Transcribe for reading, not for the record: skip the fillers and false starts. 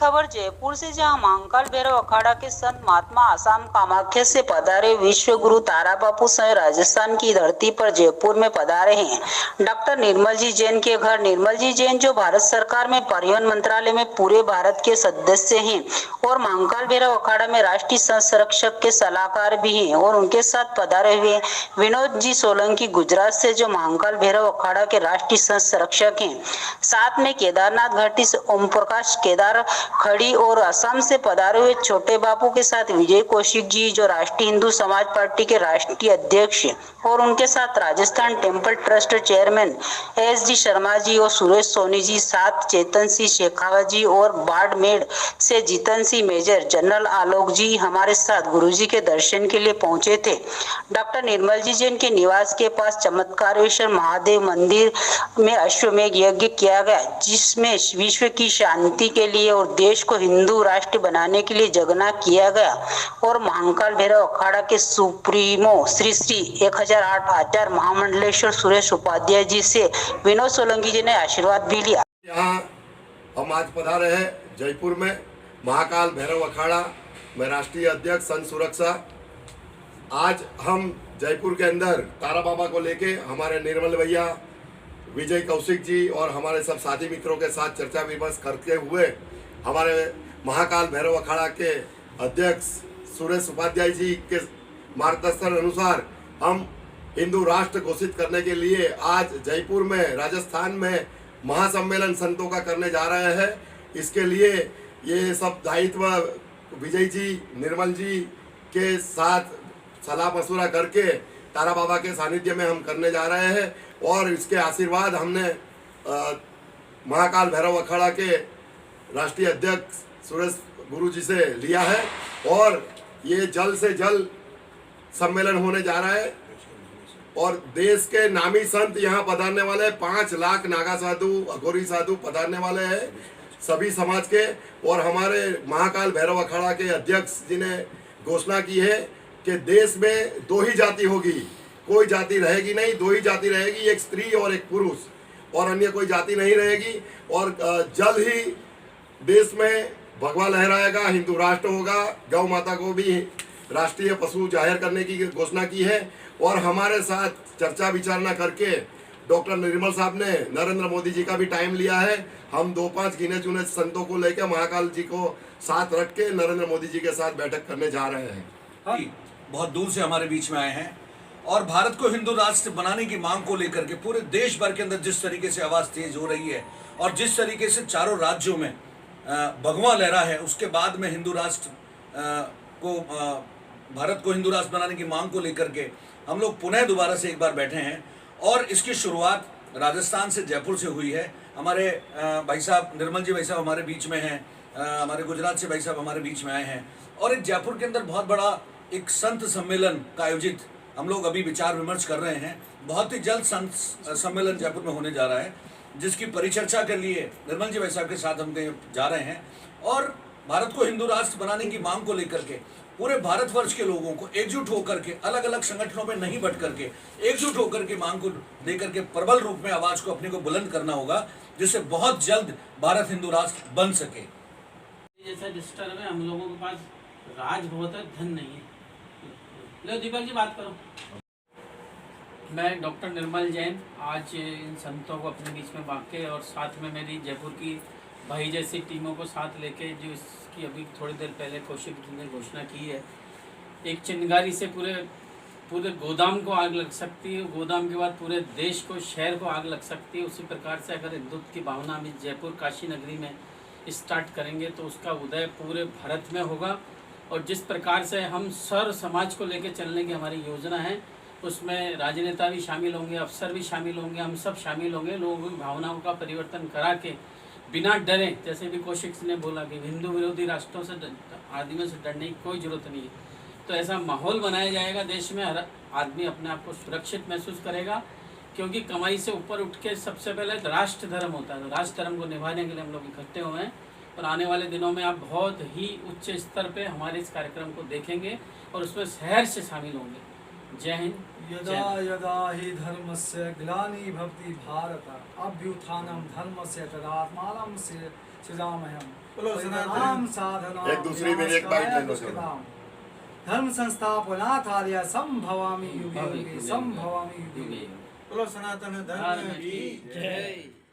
खबर जयपुर से, जहां महाकाल भैरव अखाड़ा के संत महात्मा आसाम कामाख्या से पधारे विश्व गुरु तारा बापू सहित राजस्थान की धरती पर जयपुर में पधारे हैं। डॉक्टर निर्मल जी जैन के घर। निर्मल जी जैन जो भारत सरकार में परिवहन मंत्रालय में पूरे भारत के सदस्य हैं और महाकाल भैरव अखाड़ा में राष्ट्रीय संत संरक्षक के सलाहकार भी हैं, और उनके साथ पधारे हुए विनोद जी सोलंकी गुजरात से, जो महाकाल भैरव अखाड़ा के राष्ट्रीय संत संरक्षक हैं। साथ में केदारनाथ घाटी से ओम प्रकाश केदार खड़ी और असम से पधारे हुए छोटे बापू के साथ विजय कौशिक जी, जो राष्ट्रीय हिंदू समाज पार्टी के राष्ट्रीय अध्यक्ष, और उनके साथ Rajasthan temple trust chairman S D. Sharma ji और सुरेश सोनी जी, साथ चेतन सिंह शेखावत जी और बाड़मेर से जीतन सिंह मेजर जनरल आलोक जी हमारे साथ गुरुजी के दर्शन के लिए पहुंचे थे। डॉक्टर निर्मल जी जैन के निवास के पास चमत्कारेश्वर महादेव मंदिर में अश्वमेघ यज्ञ किया गया, जिसमें विश्व की शांति के लिए और देश को हिंदू राष्ट्र बनाने के लिए जगना किया गया। और महाकाल भैरव अखाड़ा के सुप्रीमो श्री श्री 1008 आचार्य महामंडलेश्वर सुरेश उपाध्याय जी से विनोद सोलंकी जी ने आशीर्वाद भी लिया। यहाँ हम आज पधारे हैं जयपुर में महाकाल भैरव अखाड़ा में राष्ट्रीय अध्यक्ष संत सुरक्षा। आज हम जयपुर के अंदर तारा बाबा को लेके हमारे निर्मल भैया, विजय कौशिक जी और हमारे सब साथी मित्रों के साथ चर्चा विमर्श करते हुए हमारे महाकाल भैरव अखाड़ा के अध्यक्ष सुरेश उपाध्याय जी के मार्गदर्शन अनुसार हम हिंदू राष्ट्र घोषित करने के लिए आज जयपुर में राजस्थान में महासम्मेलन संतों का करने जा रहे हैं। इसके लिए ये सब दायित्व विजय जी, निर्मल जी के साथ सलाह मशवरा करके तारा बाबा के सानिध्य में हम करने जा रहे हैं, और इसके आशीर्वाद हमने महाकाल भैरव अखाड़ा के राष्ट्रीय अध्यक्ष सुरेश गुरु जी से लिया है। और ये जल्द से जल्द सम्मेलन होने जा रहा है और देश के नामी संत यहाँ पधारने वाले 5 लाख नागा साधु, अघोरी साधु पधारने वाले हैं सभी समाज के। और हमारे महाकाल भैरव अखाड़ा के अध्यक्ष जी ने घोषणा की है कि देश में 2 ही जाति होगी, कोई जाति रहेगी नहीं, 2 ही जाति रहेगी, एक स्त्री और एक पुरुष, और अन्य कोई जाति नहीं रहेगी। और जल्द ही देश में भगवा लहराएगा, हिंदू राष्ट्र होगा, गौ माता को भी राष्ट्रीय पशु जाहिर करने की घोषणा की है। और हमारे साथ चर्चा विचारणा करके डॉक्टर निर्मल साहब ने नरेंद्र मोदी जी का भी टाइम लिया है। हम 2-5 गिने चुने संतों को लेकर महाकाल जी को साथ रख के नरेंद्र मोदी जी के साथ बैठक करने जा रहे हैं। बहुत दूर से हमारे बीच में आए हैं और भारत को हिंदू राष्ट्र बनाने की मांग को लेकर के पूरे देश भर के अंदर जिस तरीके से आवाज तेज हो रही है और जिस तरीके से चारों राज्यों में भगवा लहरा है, उसके बाद में हिंदू राष्ट्र को भारत को हिंदू राष्ट्र बनाने की मांग को लेकर के हम लोग पुनः दोबारा से एक बार बैठे हैं। और इसकी शुरुआत राजस्थान से, जयपुर से हुई है। हमारे भाई साहब निर्मल जी भाई साहब हमारे बीच में हैं, हमारे गुजरात से भाई साहब हमारे बीच में आए हैं, और एक जयपुर के अंदर बहुत बड़ा एक संत सम्मेलन का आयोजित हम लोग अभी विचार विमर्श कर रहे हैं। बहुत ही जल्द संत सम्मेलन जयपुर में होने जा रहा है, जिसकी परिचर्चा के लिए निर्मल जी भाई साहब के साथ हम जा रहे हैं। और भारत को हिंदू राष्ट्र बनाने की मांग को लेकर के पूरे भारतवर्ष के लोगों को एकजुट होकर के, अलग अलग संगठनों में नहीं बट करके एकजुट होकर के मांग को लेकर के प्रबल रूप में आवाज को अपने को बुलंद करना होगा, जिससे बहुत जल्द भारत हिंदू राष्ट्र बन सके। जैसा डिस्टर्ब है, हम लोगों के पास राज बहुत है, धन नहीं है। लो दीपक जी बात करो। मैं डॉक्टर निर्मल जैन आज इन संतों को अपने बीच में बांके और साथ में मेरी जयपुर की भाई जैसी टीमों को साथ लेके, जो इसकी अभी थोड़ी देर पहले कौशिक जी ने घोषणा की है, एक चिंगारी से पूरे गोदाम को आग लग सकती है, गोदाम के बाद पूरे देश को, शहर को आग लग सकती है। उसी प्रकार से अगर हिंदुत्व की भावना हम जयपुर काशी नगरी में स्टार्ट करेंगे तो उसका उदय पूरे भारत में होगा। और जिस प्रकार से हम सर्व समाज को लेकर चलने की हमारी योजना है, उसमें राजनेता भी शामिल होंगे, अफसर भी शामिल होंगे, हम सब शामिल होंगे। लोगों की भावनाओं का परिवर्तन करा के बिना डरे, जैसे भी कौशिक ने बोला कि हिंदू विरोधी राष्ट्रों से, आदमियों से डरने की कोई ज़रूरत नहीं है, तो ऐसा माहौल बनाया जाएगा देश में। हर आदमी अपने आप को सुरक्षित महसूस करेगा, क्योंकि कमाई से ऊपर उठ के सबसे पहले राष्ट्र धर्म होता है। तो राष्ट्र धर्म को निभाने के लिए हम लोग इकट्ठे हुए हैं, और आने वाले दिनों में आप बहुत ही उच्च स्तर पे हमारे इस कार्यक्रम को देखेंगे और उसमें शहर से शामिल होंगे। जय हिंद। जय यदा भारत। यदा हि धर्मस्य ग्लानिर्भवति भारत अभ्युत्थानं धर्मस्य तदात्मानं सृजाम्यहम्। बोलो सनातन। नाम साधना एक दूसरी में एक बाइट ले लो सब। धर्म संस्थापनार्थाय संभवामि युगे युगे संभवामि युगे युगे। बोलो सनातन धर्म की जय।